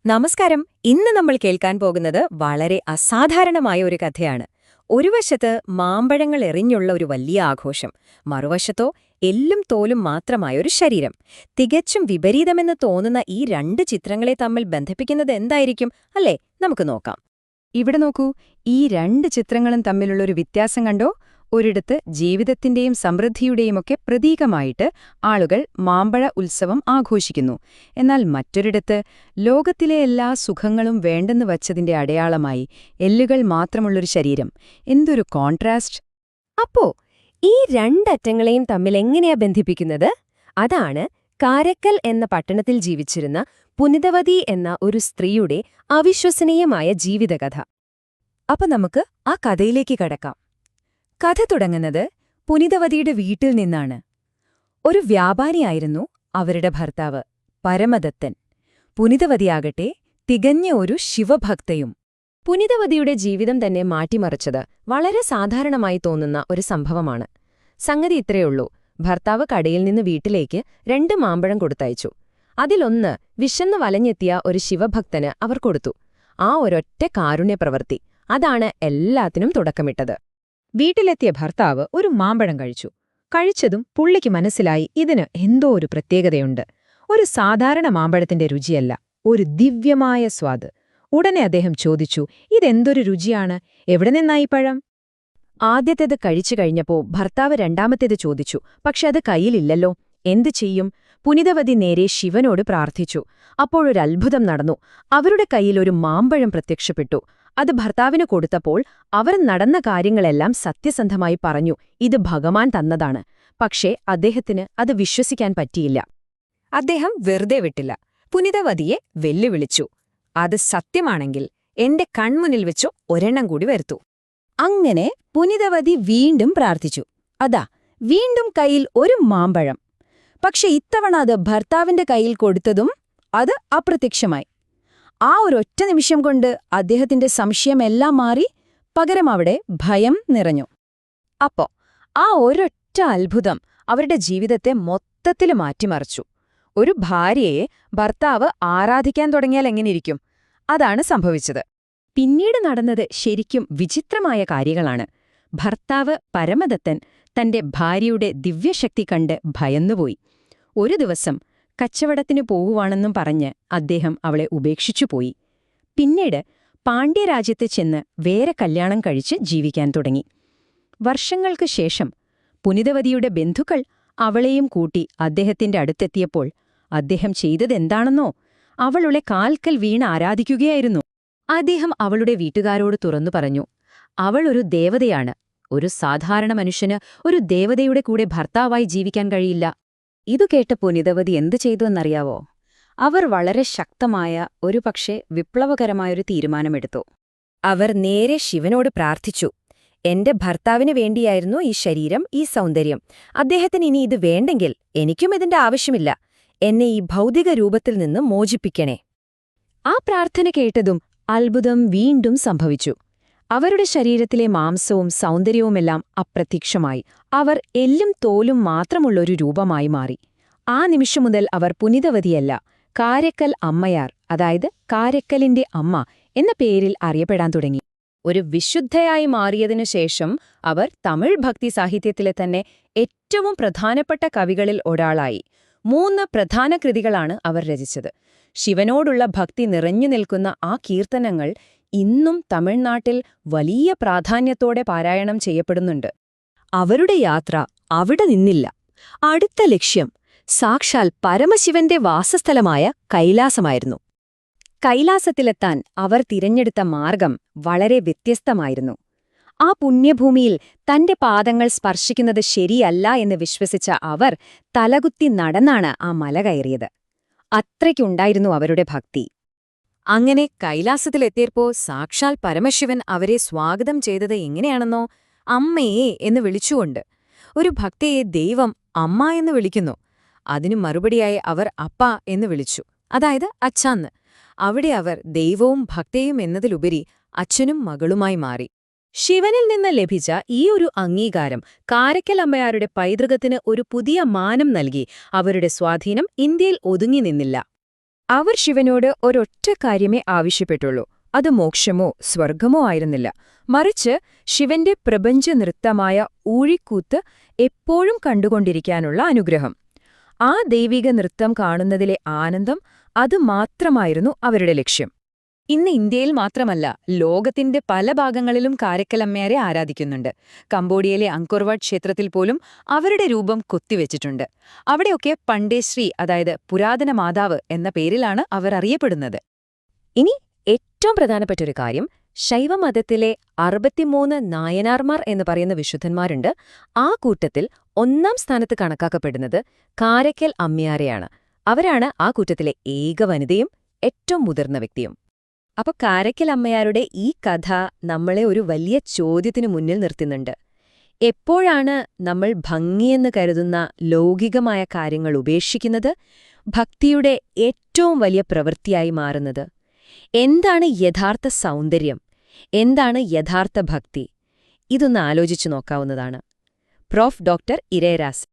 നമസ്കാരം. ഇന്ന് നമ്മൾ കേൾക്കാൻ പോകുന്നത് വളരെ അസാധാരണമായ ഒരു കഥയാണ്. ഒരു വശത്ത് മാമ്പഴങ്ങൾ എറിഞ്ഞുള്ള ഒരു വലിയ ആഘോഷം, മറുവശത്തോ എല്ലും തോലും മാത്രമായ ഒരു ശരീരം. തികച്ചും വിപരീതമെന്ന് തോന്നുന്ന ഈ രണ്ട് ചിത്രങ്ങളെ തമ്മിൽ ബന്ധിപ്പിക്കുന്നത് എന്തായിരിക്കും, അല്ലേ? നമുക്ക് നോക്കാം. ഇവിടെ നോക്കൂ, ഈ രണ്ട് ചിത്രങ്ങളും തമ്മിലുള്ളൊരു വ്യത്യാസം കണ്ടോ? ഒരിടത്ത് ജീവിതത്തിന്റെയും സമൃദ്ധിയുടെയുമൊക്കെ പ്രതീകമായിട്ട് ആളുകൾ മാമ്പഴ ഉത്സവം ആഘോഷിക്കുന്നു. എന്നാൽ മറ്റൊരിടത്ത് ലോകത്തിലെ എല്ലാ സുഖങ്ങളും വേണ്ടെന്ന് വച്ചതിന്റെ അടയാളമായി എല്ലുകൾ മാത്രമുള്ളൊരു ശരീരം. എന്തൊരു കോൺട്രാസ്റ്റ്! അപ്പോ ഈ രണ്ടറ്റങ്ങളെയും തമ്മിൽ എങ്ങനെയാ ബന്ധിപ്പിക്കുന്നത്? അതാണ് കാരക്കൽ എന്ന പട്ടണത്തിൽ ജീവിച്ചിരുന്ന പുനിതവതി എന്ന ഒരു സ്ത്രീയുടെ അവിശ്വസനീയമായ ജീവിതകഥ. അപ്പൊ നമുക്ക് ആ കഥയിലേക്ക് കടക്കാം. കഥ തുടങ്ങുന്നത് പുനിതവതിയുടെ വീട്ടിൽ നിന്നാണ്. ഒരു വ്യാപാരിയായിരുന്നു അവരുടെ ഭർത്താവ്, പരമദത്തൻ. പുനിതവതിയാകട്ടെ തികഞ്ഞ ഒരു ശിവഭക്തയും. പുനിതവതിയുടെ ജീവിതം തന്നെ മാറ്റിമറിച്ചത് വളരെ സാധാരണമായി തോന്നുന്ന ഒരു സംഭവമാണ്. സംഗതി ഇത്രയുള്ളൂ: ഭർത്താവ് കടയിൽ നിന്ന് വീട്ടിലേക്ക് 2 മാമ്പഴം കൊടുത്തയച്ചു. അതിലൊന്ന് വിശന്നു വലഞ്ഞെത്തിയ ഒരു ശിവഭക്തന് അവർ കൊടുത്തു. ആ ഒരൊറ്റ കാരുണ്യപ്രവൃത്തി, അതാണ് എല്ലാത്തിനും തുടക്കമിട്ടത്. വീട്ടിലെത്തിയ ഭർത്താവ് ഒരു മാമ്പഴം കഴിച്ചു. കഴിച്ചതും പുള്ളിക്ക് മനസ്സിലായി, ഇതിന് എന്തോ ഒരു പ്രത്യേകതയുണ്ട്. ഒരു സാധാരണ മാമ്പഴത്തിന്റെ രുചിയല്ല, ഒരു ദിവ്യമായ സ്വാദ്. ഉടനെ അദ്ദേഹം ചോദിച്ചു, ഇതെന്തൊരു രുചിയാണ്? എവിടെ നിന്നായി പഴം? ആദ്യത്തേത് കഴിച്ചു കഴിഞ്ഞപ്പോ ഭർത്താവ് രണ്ടാമത്തേത് ചോദിച്ചു. പക്ഷെ അത് കയ്യിലില്ലല്ലോ. എന്തു ചെയ്യും? പുനിതവതി നേരെ ശിവനോട് പ്രാർത്ഥിച്ചു. അപ്പോഴൊരത്ഭുതം നടന്നു. അവരുടെ കയ്യിൽ ഒരു മാമ്പഴം പ്രത്യക്ഷപ്പെട്ടു. അത് ഭർത്താവിന് കൊടുത്തപ്പോൾ അവർ നടന്ന കാര്യങ്ങളെല്ലാം സത്യസന്ധമായി പറഞ്ഞു, ഇത് ഭഗവാൻ തന്നതാണ്. പക്ഷേ അദ്ദേഹത്തിന് അത് വിശ്വസിക്കാൻ പറ്റിയില്ല. അദ്ദേഹം വെറുതെ വിട്ടില്ല. പുനിതവതിയെ വെല്ലുവിളിച്ചു. അത് സത്യമാണെങ്കിൽ എന്റെ കൺമുന്നിൽ വെച്ചു ഒരെണ്ണം കൂടി വരുത്തൂ. അങ്ങനെ പുനിതവതി വീണ്ടും പ്രാർത്ഥിച്ചു. അതാ വീണ്ടും കയ്യിൽ ഒരു മാമ്പഴം. പക്ഷെ ഇത്തവണ അത് ഭർത്താവിന്റെ കയ്യിൽ കൊടുത്തതും അത് അപ്രത്യക്ഷമായി. ആ ഒരൊറ്റ നിമിഷം കൊണ്ട് അദ്ദേഹത്തിന്റെ സംശയമെല്ലാം മാറി. പകരം അവിടെ ഭയം നിറഞ്ഞു. അപ്പോ ആ ഒരൊറ്റ അത്ഭുതം അവരുടെ ജീവിതത്തെ മൊത്തത്തിൽ മാറ്റിമറിച്ചു. ഒരു ഭാര്യയെ ഭർത്താവ് ആരാധിക്കാൻ തുടങ്ങിയാൽ എങ്ങനെയിരിക്കും? അതാണ് സംഭവിച്ചത്. പിന്നീട് നടന്നത് ശരിക്കും വിചിത്രമായ കാര്യങ്ങളാണ്. ഭർത്താവ് പരമദത്തൻ തന്റെ ഭാര്യയുടെ ദിവ്യശക്തി കണ്ട് ഭയന്നുപോയി. ഒരു ദിവസം കച്ചവടത്തിനു പോകുവാണെന്നും പറഞ്ഞ് അദ്ദേഹം അവളെ ഉപേക്ഷിച്ചുപോയി. പിന്നീട് പാണ്ഡ്യരാജ്യത്ത് ചെന്ന് വേറെ കല്യാണം കഴിച്ച് ജീവിക്കാൻ തുടങ്ങി. വർഷങ്ങൾക്കു ശേഷം പുനിതവതിയുടെ ബന്ധുക്കൾ അവളെയും കൂട്ടി അദ്ദേഹത്തിന്റെ അടുത്തെത്തിയപ്പോൾ അദ്ദേഹം ചെയ്തതെന്താണെന്നോ? അവളുടെ കാൽക്കൽ വീണ് ആരാധിക്കുകയായിരുന്നു. അദ്ദേഹം അവളുടെ വീട്ടുകാരോട് തുറന്നു പറഞ്ഞു, അവൾ ഒരു ദേവതയാണ്. ഒരു സാധാരണ മനുഷ്യന് ഒരു ദേവതയുടെ കൂടെ ഭർത്താവായി ജീവിക്കാൻ കഴിയില്ല. ഇതു കേട്ട പുനിതവതി എന്തു ചെയ്തു എന്നറിയാവോ? അവർ വളരെ ശക്തമായ, ഒരുപക്ഷെ വിപ്ലവകരമായൊരു തീരുമാനമെടുത്തു. അവർ നേരെ ശിവനോട് പ്രാർത്ഥിച്ചു. എന്റെ ഭർത്താവിന് വേണ്ടിയായിരുന്നു ഈ ശരീരം, ഈ സൗന്ദര്യം. അദ്ദേഹത്തിന് ഇനി ഇത് വേണ്ടെങ്കിൽ എനിക്കും ഇതിന്റെ ആവശ്യമില്ല. എന്നെ ഈ ഭൗതിക രൂപത്തിൽ നിന്ന് മോചിപ്പിക്കണേ. ആ പ്രാർത്ഥന കേട്ടതും അത്ഭുതം വീണ്ടും സംഭവിച്ചു. അവരുടെ ശരീരത്തിലെ മാംസവും സൗന്ദര്യവുമെല്ലാം അപ്രത്യക്ഷമായി. അവർ എല്ലും തോലും മാത്രമുള്ളൊരു രൂപമായി മാറി. ആ നിമിഷം മുതൽ അവർ പുനിതവതിയല്ല, കാരക്കൽ അമ്മയാർ, അതായത് കാരക്കലിന്റെ അമ്മ എന്ന പേരിൽ അറിയപ്പെടാൻ തുടങ്ങി. ഒരു വിശുദ്ധയായി മാറിയതിനു ശേഷം അവർ തമിഴ് ഭക്തി സാഹിത്യത്തിലെ തന്നെ ഏറ്റവും പ്രധാനപ്പെട്ട കവികളിൽ ഒരാളായി. 3 പ്രധാന കൃതികളാണ് അവർ രചിച്ചത്. ശിവനോടുള്ള ഭക്തി നിറഞ്ഞു നിൽക്കുന്ന ആ കീർത്തനങ്ങൾ ഇന്നും തമിഴ്നാട്ടിൽ വലിയ പ്രാധാന്യത്തോടെ പാരായണം ചെയ്യപ്പെടുന്നുണ്ട്. അവരുടെ യാത്ര അവിടെ നിന്നില്ല. അടുത്ത ലക്ഷ്യം സാക്ഷാൽ പരമശിവന്റെ വാസസ്ഥലമായ കൈലാസമായിരുന്നു. കൈലാസത്തിലെത്താൻ അവർ തിരഞ്ഞെടുത്ത മാർഗം വളരെ വ്യത്യസ്തമായിരുന്നു. ആ പുണ്യഭൂമിയിൽ തന്റെ പാദങ്ങൾ സ്പർശിക്കുന്നത് ശരിയല്ല എന്ന് വിശ്വസിച്ച അവർ തലകുത്തി നടന്നാണ് ആ മല കയറിയത്. അത്രയ്ക്കുണ്ടായിരുന്നു അവരുടെ ഭക്തി. അങ്ങനെ കൈലാസത്തിലെത്തിയപ്പോ സാക്ഷാൽ പരമശിവൻ അവരെ സ്വാഗതം ചെയ്തത് എങ്ങനെയാണെന്നോ? അമ്മയെ എന്ന് വിളിച്ചുകൊണ്ട്. ഒരു ഭക്തയെ ദൈവം അമ്മ എന്ന് വിളിക്കുന്നു. അതിനു മറുപടിയായി അവർ അപ്പ എന്ന് വിളിച്ചു, അതായത് അച്ഛാന്ന്. അവിടെ അവർ ദൈവവും ഭക്തയും എന്നതിലുപരി അച്ഛനും മകളുമായി മാറി. ശിവനിൽ നിന്ന് ലഭിച്ച ഈ ഒരു അംഗീകാരം കാരക്കൽ അമ്മയാരുടെ പൈതൃകത്തിന് ഒരു പുതിയ മാനം നൽകി. അവരുടെ സ്വാധീനം ഇന്ത്യയിൽ ഒതുങ്ങി നിന്നില്ല. അവർ ശിവനോട് ഒരൊറ്റ കാര്യമേ ആവശ്യപ്പെട്ടുള്ളൂ. അത് മോക്ഷമോ സ്വർഗമോ ആയിരുന്നില്ല. മറിച്ച് ശിവന്റെ പ്രപഞ്ച നൃത്തമായ ഊഴിക്കൂത്ത് എപ്പോഴും കണ്ടുകൊണ്ടിരിക്കാനുള്ള അനുഗ്രഹം. ആ ദൈവിക നൃത്തം കാണുന്നതിലെ ആനന്ദം, അത് മാത്രമായിരുന്നു അവരുടെ ലക്ഷ്യം. ഇന്ന് ഇന്ത്യയിൽ മാത്രമല്ല, ലോകത്തിന്റെ പല ഭാഗങ്ങളിലും കാരക്കലമ്മയാരെ ആരാധിക്കുന്നുണ്ട്. കംബോഡിയയിലെ അങ്കോർവാട്ട് ക്ഷേത്രത്തിൽ പോലും അവരുടെ രൂപം കൊത്തിവെച്ചിട്ടുണ്ട്. അവിടെയൊക്കെ പണ്ടേശ്രീ, അതായത് പുരാതന മാതാവ് എന്ന പേരിലാണ് അവർ അറിയപ്പെടുന്നത്. ഇനി ഏറ്റവും പ്രധാനപ്പെട്ടൊരു കാര്യം, ശൈവമതത്തിലെ 63 നായനാർമാർ എന്ന് പറയുന്ന വിശുദ്ധന്മാരുണ്ട്. ആ കൂട്ടത്തിൽ 1-ാം സ്ഥാനത്ത് കണക്കാക്കപ്പെടുന്നത് കാരക്കൽ അമ്മയാരെയാണ്. അവരാണ് ആ കൂട്ടത്തിലെ ഏക വനിതയും ഏറ്റവും മുതിർന്ന വ്യക്തിയും. അപ്പൊ കാരക്കൽ അമ്മയാരുടെ ഈ കഥ നമ്മളെ ഒരു വലിയ ചോദ്യത്തിനു മുന്നിൽ നിർത്തുന്നുണ്ട്. എപ്പോഴാണ് നമ്മൾ ഭംഗിയെന്ന് കരുതുന്ന ലൗകികമായ കാര്യങ്ങൾ ഉപേക്ഷിക്കുന്നത്, ഭക്തിയുടെ ഏറ്റവും വലിയ പ്രവൃത്തിയായി മാറുന്നത്? എന്താണ് യഥാർത്ഥ സൗന്ദര്യം? എന്താണ് യഥാർത്ഥ ഭക്തി? ഇതൊന്ന് ആലോചിച്ചു നോക്കാവുന്നതാണ്. പ്രൊഫ്. ഡോക്ടർ ഇരേരാസ്